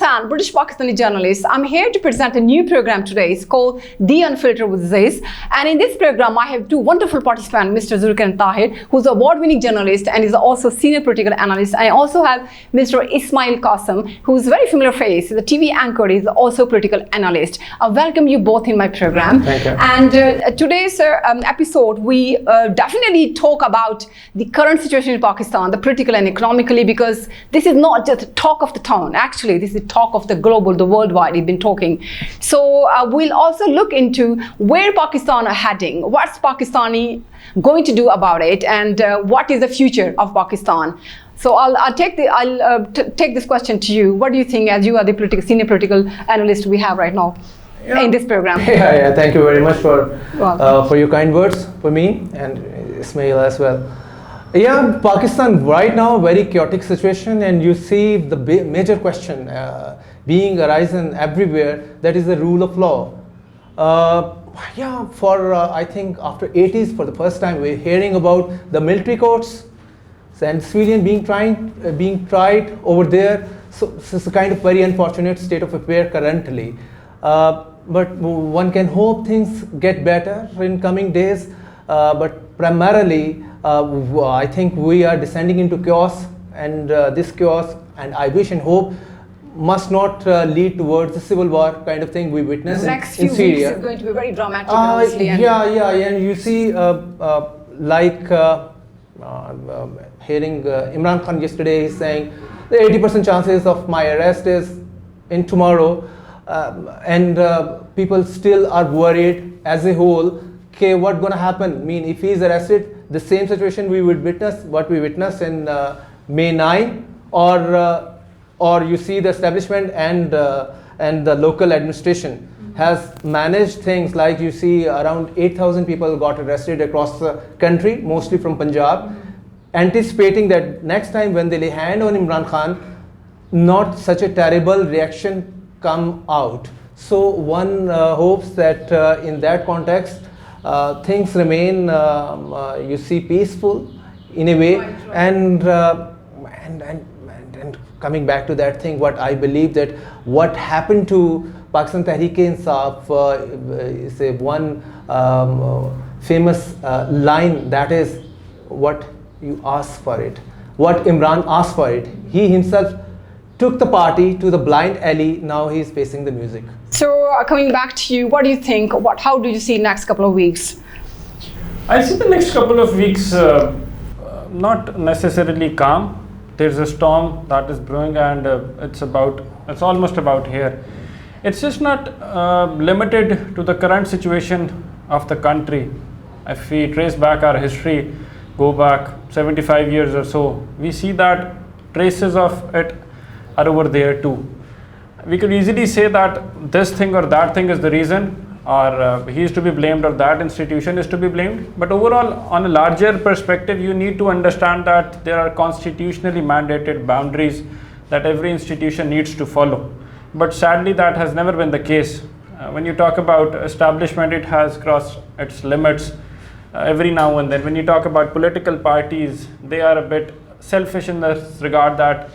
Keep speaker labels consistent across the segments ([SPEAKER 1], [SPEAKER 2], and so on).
[SPEAKER 1] Khan, British Pakistani journalist. I'm here to present a new program today. It's called The Unfiltered with Ziz. And in this program, I have two wonderful participants, Mr. Zulkarnain Tahir, who's an award-winning journalist and is also senior political analyst. I also have Mr. Ismail Qasim, who's a very familiar face. He's a TV anchor. He's also a political analyst. I welcome you both in my program.
[SPEAKER 2] Thank you.
[SPEAKER 1] And today's episode, we definitely talk about the current situation in Pakistan, the political and economically, because this is not just talk of the town. Actually, this is talk of the global, the worldwide. We've been talking. So we'll also look into where Pakistan are heading, what's Pakistani going to do about it, and what is the future of Pakistan. So I'll take this question to you. What do you think, as you are the senior political analyst we have right now in this program?
[SPEAKER 2] Yeah. Thank you very much for your kind words for me and Ismail as well. Yeah, Pakistan right now, very chaotic situation, and you see the major question being arisen everywhere, that is the rule of law. I think after 80s, for the first time, we're hearing about the military courts and civilian being tried over there. So this is a kind of very unfortunate state of affairs currently. But one can hope things get better in coming days. But primarily, I think we are descending into chaos, and this chaos, and I wish and hope, must not lead towards a civil war kind of thing we witnessed
[SPEAKER 1] next
[SPEAKER 2] in
[SPEAKER 1] few
[SPEAKER 2] Syria.
[SPEAKER 1] weeks is going to be very dramatic, honestly.
[SPEAKER 2] And you see, hearing Imran Khan yesterday, he's saying the 80% chances of my arrest is in tomorrow, and people still are worried as a whole. Okay, what's going to happen? I mean, if he's arrested, the same situation we would witness, what we witnessed in May 9, or you see the establishment and the local administration has managed things like you see around 8,000 people got arrested across the country, mostly from Punjab, anticipating that next time when they lay hand on Imran Khan, not such a terrible reaction come out. So one hopes that in that context, things remain, you see, peaceful in a way, and coming back to that thing, what I believe that what happened to Pakistan Tehreek-e-Insaf is a one famous line, that is what you ask for it, what Imran asked for it. He himself took the party to the blind alley, now he's facing the music.
[SPEAKER 1] So coming back to you, what do you think? How do you see next couple of weeks?
[SPEAKER 3] I see the next couple of weeks not necessarily calm. There's a storm that is brewing, and it's almost about here. It's just not limited to the current situation of the country. If we trace back our history, go back 75 years or so, we see that traces of it are over there too. We could easily say that this thing or that thing is the reason, or he is to be blamed, or that institution is to be blamed. But overall, on a larger perspective, you need to understand that there are constitutionally mandated boundaries that every institution needs to follow. But sadly, that has never been the case. When you talk about establishment, it has crossed its limits every now and then. When you talk about political parties, they are a bit selfish in this regard that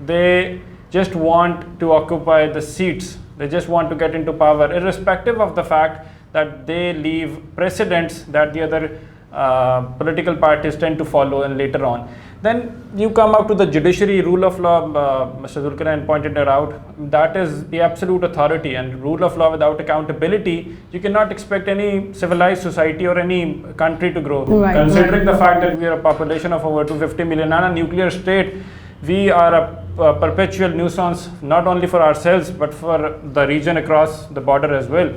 [SPEAKER 3] they just want to occupy the seats. They just want to get into power, irrespective of the fact that they leave precedents that the other political parties tend to follow and later on. Then you come out to the judiciary, rule of law. Mr. Zulkarnain pointed it out. That is the absolute authority, and rule of law without accountability, you cannot expect any civilized society or any country to grow.
[SPEAKER 1] Right,
[SPEAKER 3] Considering the fact that we are a population of over 250 million and a nuclear state, we are a perpetual nuisance, not only for ourselves, but for the region across the border as well.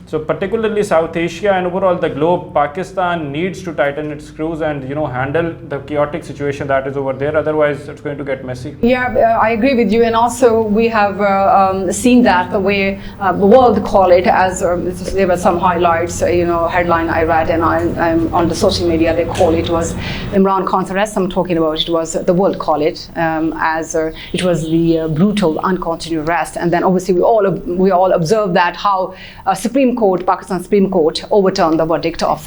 [SPEAKER 3] So particularly South Asia and overall the globe, Pakistan needs to tighten its screws and handle the chaotic situation that is over there. Otherwise, it's going to get messy.
[SPEAKER 1] Yeah, I agree with you. And also we have seen that the way the world call it, as there were some highlights, headline I read, and I'm on the social media, they call it was Imran Khan's arrest. I'm talking about it was the world call it as it was the brutal, unconscionable arrest. And then obviously we all observed that how Supreme Court, Pakistan Supreme Court, overturned the verdict of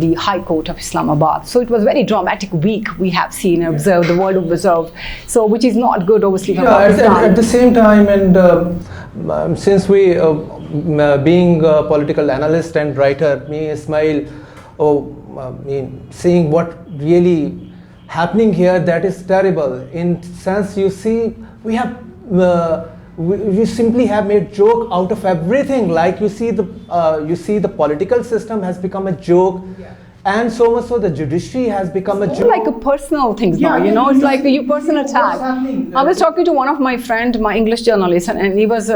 [SPEAKER 1] the High Court of Islamabad. So it was a very dramatic week we have seen and observed, the world observed. So which is not good, obviously, for Pakistan.
[SPEAKER 2] At the same time, and since we, being a political analyst and writer, me, Ismail, seeing what really happening here, that is terrible. In sense, you see, we have we simply have made joke out of everything. Like you see the political system has become a joke. Yeah. And so much so the judiciary has become a joke.
[SPEAKER 1] Like a personal thing now, it's like a personal attack. I was talking to one of my friend, my English journalist, and he was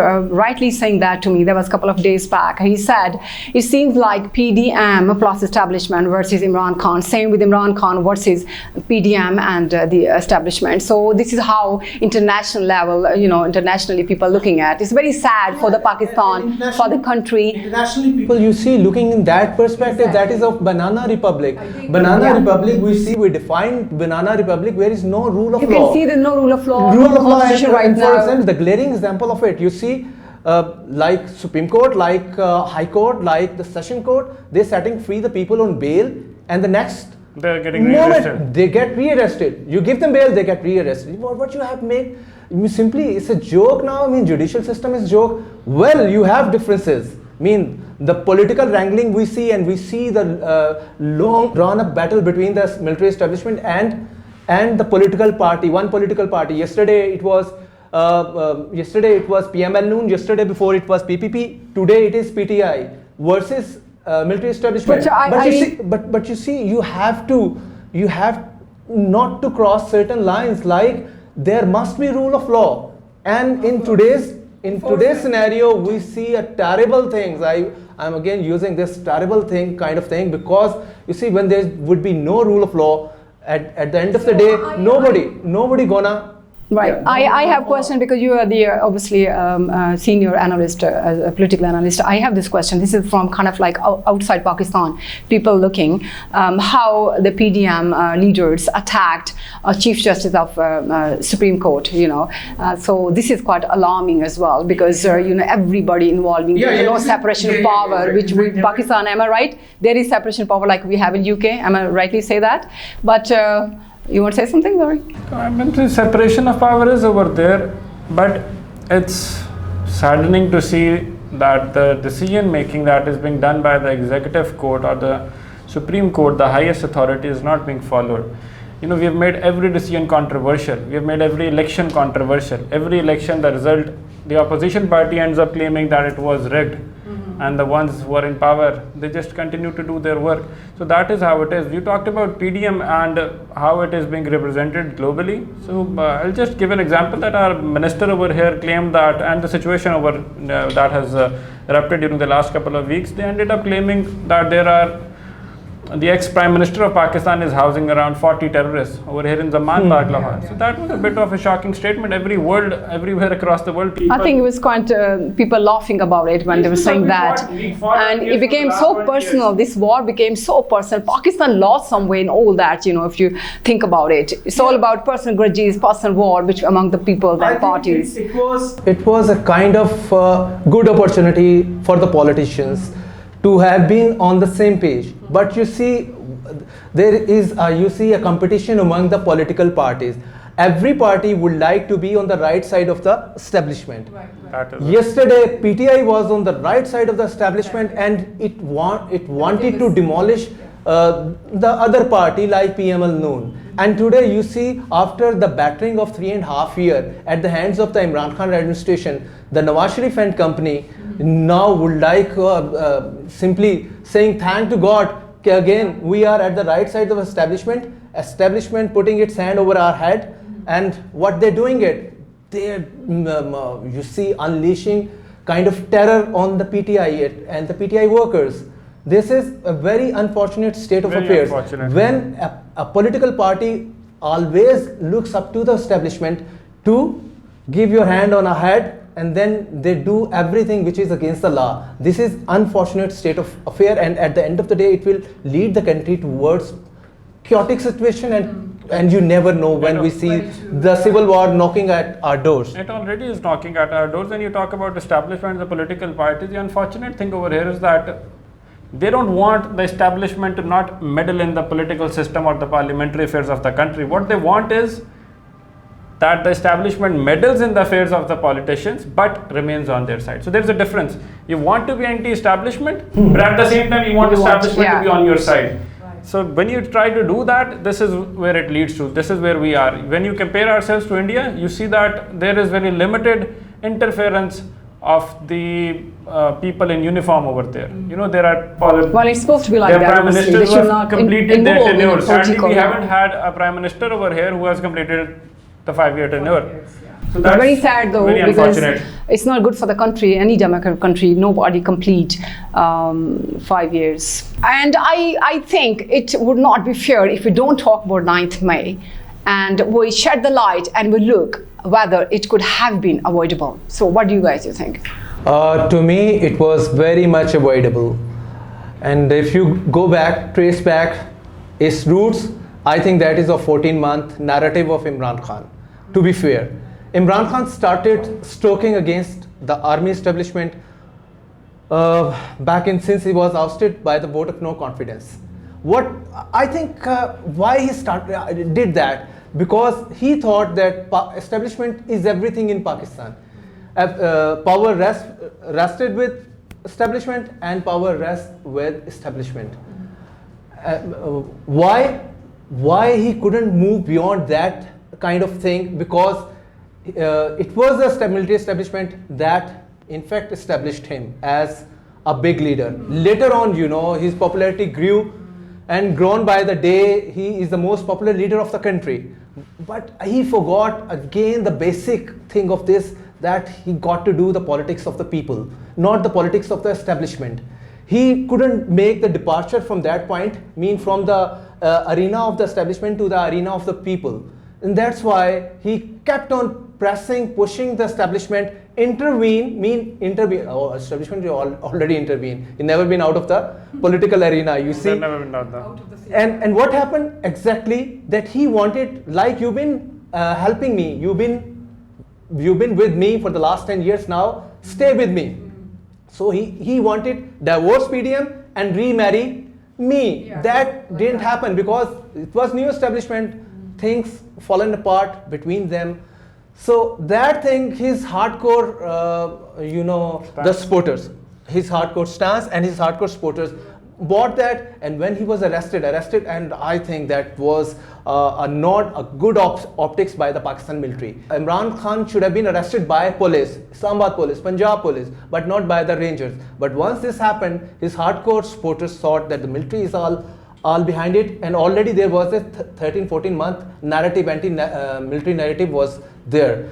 [SPEAKER 1] rightly saying that to me. There was a couple of days back. He said, it seems like PDM plus establishment versus Imran Khan. Same with Imran Khan versus PDM and the establishment. So this is how international level, internationally people looking at. It's very sad for the Pakistan, for the country.
[SPEAKER 2] Internationally people you see looking in that perspective, that is of banana republic. Banana republic, we define banana republic where is no rule of law.
[SPEAKER 1] You can see there's no rule of law.
[SPEAKER 2] Rule of law
[SPEAKER 1] right now.
[SPEAKER 2] For example, the glaring example of it, you see, like Supreme Court, like High Court, like the Session Court, they're setting free the people on bail, and the next
[SPEAKER 3] they're getting rearrested.
[SPEAKER 2] They get rearrested. You give them bail, they get rearrested. What you have made, simply, it's a joke now. Judicial system is joke. Well, you have differences. The political wrangling we see, and we see the long drawn-up battle between the military establishment and the political party, one political party. Yesterday it was PML Noon. Yesterday before it was PPP. Today it is PTI versus military establishment. But you see, you have not to cross certain lines. Like there must be rule of law, and in today's scenario, we see a terrible things. I'm again using this terrible thing kind of thing, because you see, when there would be no rule of law, at the end of the day, nobody gonna.
[SPEAKER 1] Right. Yeah, I have a question, because you are the obviously senior analyst, a political analyst. I have this question. This is from kind of like outside Pakistan, people looking how the PDM leaders attacked Chief Justice of Supreme Court. So this is quite alarming as well, because everybody involving separation of power, which with Pakistan, am I right? There is separation of power like we have in UK. Am I rightly say that? But you want to say something, sorry?
[SPEAKER 3] The separation of power is over there, but it's saddening to see that the decision making that is being done by the executive court or the Supreme Court, the highest authority, is not being followed. We have made every decision controversial. We have made every election controversial. Every election, the result, the opposition party ends up claiming that it was rigged. And the ones who are in power, they just continue to do their work. So that is how it is. You talked about PDM and how it is being represented globally. So I'll just give an example that our minister over here claimed that, and the situation over that has erupted during the last couple of weeks, they ended up claiming that the ex-Prime Minister of Pakistan is housing around 40 terrorists over here in Zaman Park, Lahore. So that was a bit of a shocking statement. Everywhere across the world,
[SPEAKER 1] I think it was quite people laughing about it when they were saying that. And it became so personal. This war became so personal. Pakistan lost some way in all that, if you think about it. It's all about personal grudges, personal war among the people and parties.
[SPEAKER 2] It was a kind of good opportunity for the politicians to have been on the same page. But you see, there is a competition among the political parties. Every party would like to be on the right side of the establishment. Right. Yesterday, PTI was on the right side of the establishment, and it wanted to demolish the other party like PML Noon. And today you see, after the battering of 3.5 years at the hands of the Imran Khan administration, the Nawaz Sharif and company now would like simply saying thank to God, again we are at the right side of establishment putting its hand over our head. And what they're doing they're you see, unleashing kind of terror on the PTI and the PTI workers. This is a very unfortunate state of affairs. When a political party always looks up to the establishment to give your hand on a head, and then they do everything which is against the law. This is unfortunate state of affair, and at the end of the day, it will lead the country towards chaotic situation and and you never know when we see the civil war knocking at our doors.
[SPEAKER 3] It already is knocking at our doors. When you talk about establishment, the political parties, the unfortunate thing over here is that they don't want the establishment to not meddle in the political system or the parliamentary affairs of the country. What they want is that the establishment meddles in the affairs of the politicians but remains on their side. So there's a difference. You want to be anti-establishment, but at the same time you want establishment to be on your side. So when you try to do that, this is where it leads to. This is where we are. When you compare ourselves to India, you see that there is very limited interference of the people in uniform over there. You know, there are
[SPEAKER 1] well, it's supposed to be like
[SPEAKER 3] their
[SPEAKER 1] that.
[SPEAKER 3] prime ministers who have completed their tenure. Sadly, we
[SPEAKER 1] yeah.
[SPEAKER 3] haven't had a prime minister over here who has completed the 5-year tenure. So
[SPEAKER 1] it's very sad though,
[SPEAKER 3] very
[SPEAKER 1] because
[SPEAKER 3] unfortunate.
[SPEAKER 1] it's not good for the country, any democratic country, nobody complete 5 years. And I think it would not be fair if we don't talk about 9th May and we shed the light and we look whether it could have been avoidable. So what do you guys think?
[SPEAKER 2] To me, it was very much avoidable. And if you go back, trace back its roots, I think that is a 14-month narrative of Imran Khan. To be fair, Imran Khan started stoking against the army establishment back in since he was ousted by the vote of no confidence. What I think why he did that, because he thought that establishment is everything in Pakistan. Power rested with establishment and power rests with establishment. Why he couldn't move beyond that kind of thing? Because it was the military establishment that in fact established him as a big leader. Later on, you know, his popularity grew and grown by the day. He is the most popular leader of the country. But he forgot again the basic thing of this, that he got to do the politics of the people, not the politics of the establishment. He couldn't make the departure from that point, from the arena of the establishment to the arena of the people. And that's why he kept on pressing, pushing the establishment, intervene. Oh, establishment already intervened. He never been out of the political arena, you see.
[SPEAKER 3] Never been out there.
[SPEAKER 2] And what happened exactly, that he wanted, like, you've been helping me, you've been with me for the last 10 years now, stay with me. So he wanted divorce PDM and remarry me.
[SPEAKER 1] Yeah.
[SPEAKER 2] That didn't happen because it was new establishment, things fallen apart between them. So that thing, his hardcore, the supporters, his hardcore stance and his hardcore supporters bought that. And when he was arrested, and I think that was not a good optics by the Pakistan military. Imran Khan should have been arrested by police, Islamabad police, Punjab police, but not by the Rangers. But once this happened, his hardcore supporters thought that the military is all behind it, and already there was a 13-14 month narrative, anti-military narrative was there.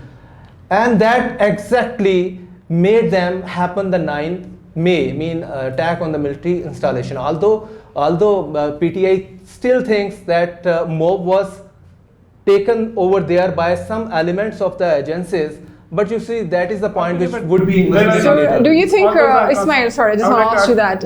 [SPEAKER 2] And that exactly made them happen the 9th May, attack on the military installation. Although PTI still thinks that mob was taken over there by some elements of the agencies, but you see, that is the point which would be investigated
[SPEAKER 1] So
[SPEAKER 2] later.
[SPEAKER 1] do you think, Ismail, sorry, I just want to ask you that.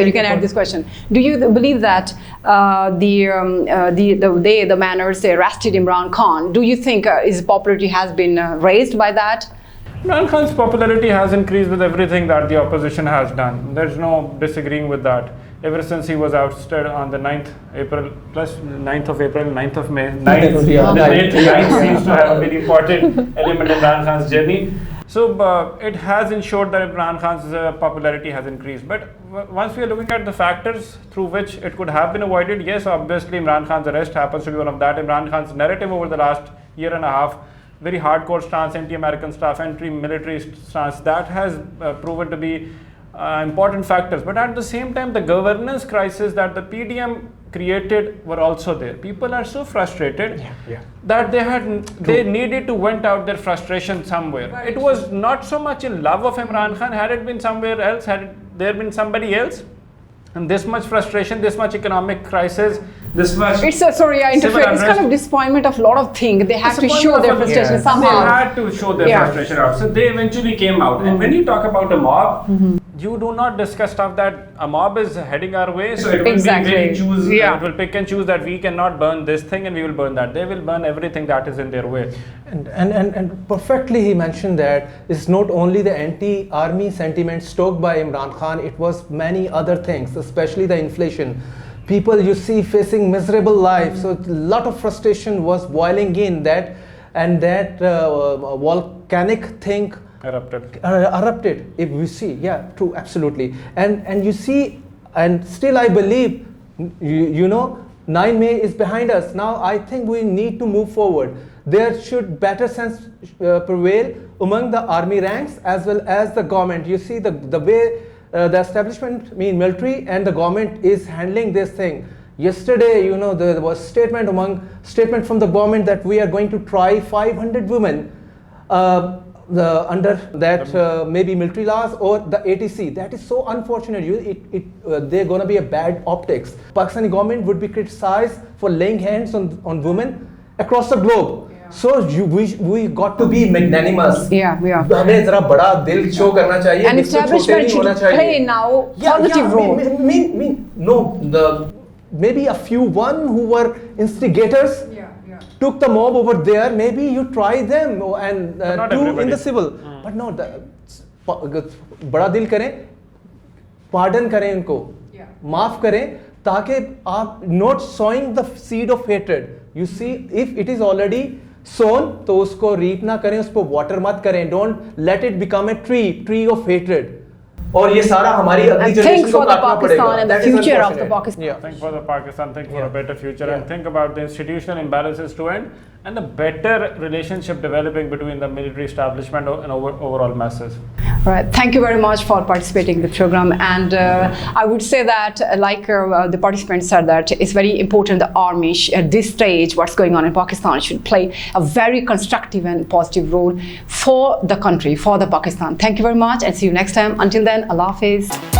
[SPEAKER 1] You can add this question. Do you believe that the manners they arrested Imran Khan, do you think his popularity has been raised by that?
[SPEAKER 3] Imran Khan's popularity has increased with everything that the opposition has done. There's no disagreeing with that. Ever since he was ousted on the 9th April, plus 9th of April, 9th of May, 9th seems to have a very important element in Imran Khan's journey. So it has ensured that Imran Khan's popularity has increased. But once we are looking at the factors through which it could have been avoided, yes, obviously Imran Khan's arrest happens to be one of that. Imran Khan's narrative over the last year and a half, very hardcore stance, anti-American stuff, anti-military stance, that has proven to be important factors. But at the same time, the governance crisis that the PDM created were also there. People are so frustrated that they needed to vent out their frustration somewhere. It was not so much in love of Imran Khan. Had it been somewhere else, had there been somebody else, and this much frustration, this much economic crisis, this much...
[SPEAKER 1] It's kind of disappointment of a lot of things. They have to show their frustration somehow.
[SPEAKER 3] They had to show their frustration out. So they eventually came out. And when you talk about a mob, you do not discuss stuff that a mob is heading our way, so it will
[SPEAKER 1] Exactly.
[SPEAKER 3] be really choose,
[SPEAKER 1] Yeah.
[SPEAKER 3] it will pick and choose that we cannot burn this thing and we will burn that. They will burn everything that is in their way.
[SPEAKER 2] And perfectly he mentioned that it's not only the anti-army sentiment stoked by Imran Khan, it was many other things, especially the inflation. People you see facing miserable lives, so a lot of frustration was boiling in that, and that volcanic thing erupted, if we see. Yeah, true, absolutely. And you see, and still I believe, you know, 9 May is behind us. Now I think we need to move forward. There should better sense prevail among the army ranks as well as the government. You see the way the establishment, military and the government is handling this thing. Yesterday, you know, there was statement from the government that we are going to try 500 women under that maybe military laws or the ATC. That is so unfortunate. They're going to be a bad optics. Pakistani government would be criticized for laying hands on women across the globe.
[SPEAKER 1] Yeah.
[SPEAKER 2] So we got to be magnanimous.
[SPEAKER 1] Yeah.
[SPEAKER 2] हमें जरा बड़ा दिल show करना चाहिए.
[SPEAKER 1] And establishment should play now positive role.
[SPEAKER 2] Maybe a few who were instigators took the mob over there. Maybe you try them and do in the civil. But no, बड़ा दिल करें, pardon करें उनको, माफ करें, ताकि आप not sowing the seed of hatred. You see, if it is already sown, तो उसको reap ना करें, उसको water मत करें. Don't let it become a tree of hatred. और ये सारा हमारी अगली जनरेशन को काटना पड़ेगा.
[SPEAKER 1] And the future of the Pakistan.
[SPEAKER 2] Yeah.
[SPEAKER 3] Think for the Pakistan, think for a better future, and think about the institutional imbalances to end and a better relationship developing between the military establishment and overall masses.
[SPEAKER 1] All right. Thank you very much for participating in the program. And I would say that, like the participants said, that it's very important the army at this stage, what's going on in Pakistan, should play a very constructive and positive role for the country, for the Pakistan. Thank you very much, and see you next time. Until then, Allah Hafiz.